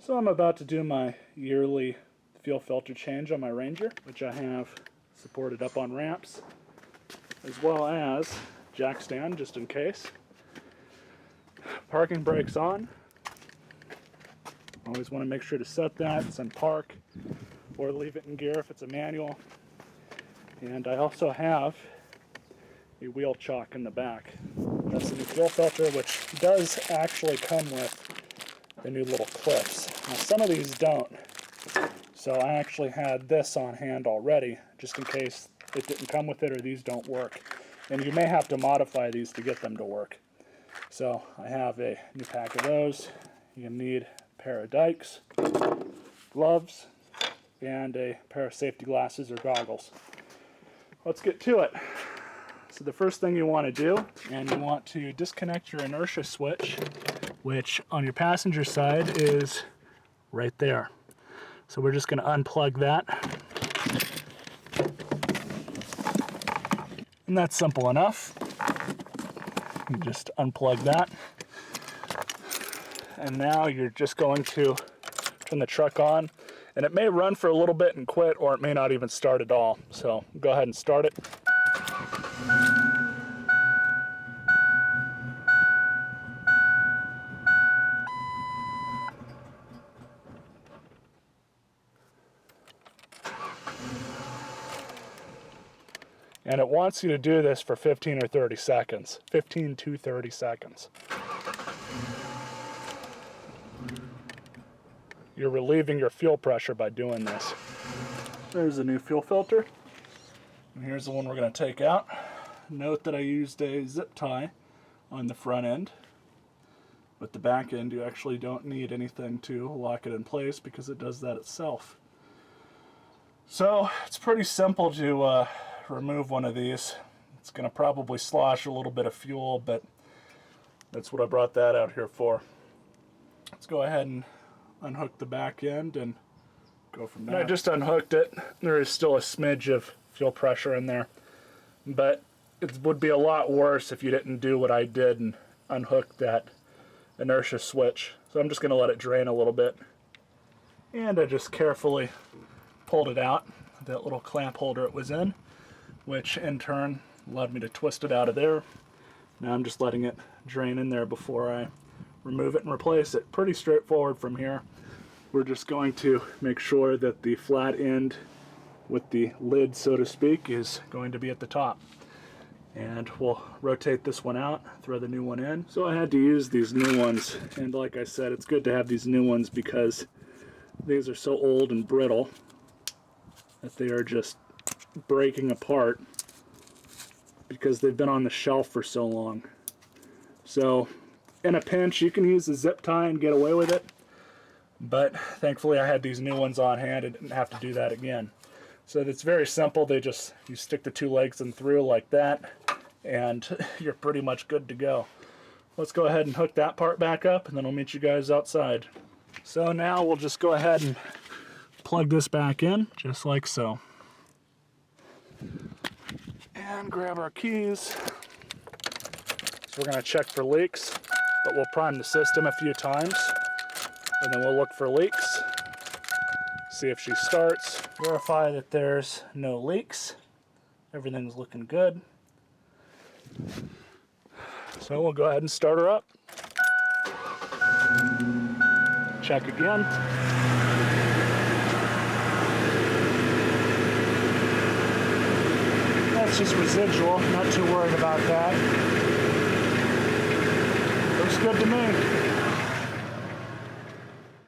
So I'm about to do my yearly fuel filter change on my Ranger, which I have supported up on ramps, as well as jack stand just in case. Parking brakes on. Always want to make sure to set that. It's in park, or leave it in gear if it's a manual. And I also have a wheel chock in the back. That's the new fuel filter, which does actually come with the new little clips. Now some of these don't, so I actually had this on hand already, just in case it didn't come with it or these don't work. And you may have to modify these to get them to work. So I have a new pack of those. You need a pair of dikes, gloves, and a pair of safety glasses or goggles. Let's get to it. So the first thing you want to do, and you want to disconnect your inertia switch, which on your passenger side is right there. So we're just going to unplug that. And that's simple enough. You just unplug that. And now you're just going to turn the truck on. And it may run for a little bit and quit, or it may not even start at all. So go ahead and start it. And it wants you to do this for 15 or 30 seconds. 15 to 30 seconds. You're relieving your fuel pressure by doing this. There's the new fuel filter. And here's the one we're going to take out. Note that I used a zip tie on the front end. With the back end, you actually don't need anything to lock it in place because it does that itself. So it's pretty simple to remove one of these. It's going to probably slosh a little bit of fuel, but that's what I brought that out here for. Let's go ahead and unhook the back end and go from there. I just unhooked it. There is still a smidge of fuel pressure in there, but it would be a lot worse if you didn't do what I did and unhook that inertia switch. So I'm just going to let it drain a little bit. And I just carefully pulled it out, that little clamp holder it was in, which in turn allowed me to twist it out of there. Now I'm just letting it drain in there before I remove it and replace it. Pretty straightforward from here. We're just going to make sure that the flat end with the lid, so to speak, is going to be at the top. And we'll rotate this one out, throw the new one in. So I had to use these new ones, and like I said, it's good to have these new ones because these are so old and brittle that they are just breaking apart because they've been on the shelf for so long. So in a pinch you can use a zip tie and get away with it, but thankfully I had these new ones on hand and didn't have to do that again. So it's very simple. You stick the two legs in through like that and you're pretty much good to go. Let's go ahead and hook that part back up and then I'll meet you guys outside. So now we'll just go ahead and plug this back in just like so. And grab our keys. So we're going to check for leaks, but we'll prime the system a few times and then we'll look for leaks, see if she starts, verify that there's no leaks, everything's looking good. So we'll go ahead and start her up. Check again. That's just residual, not too worried about that. Looks good to me.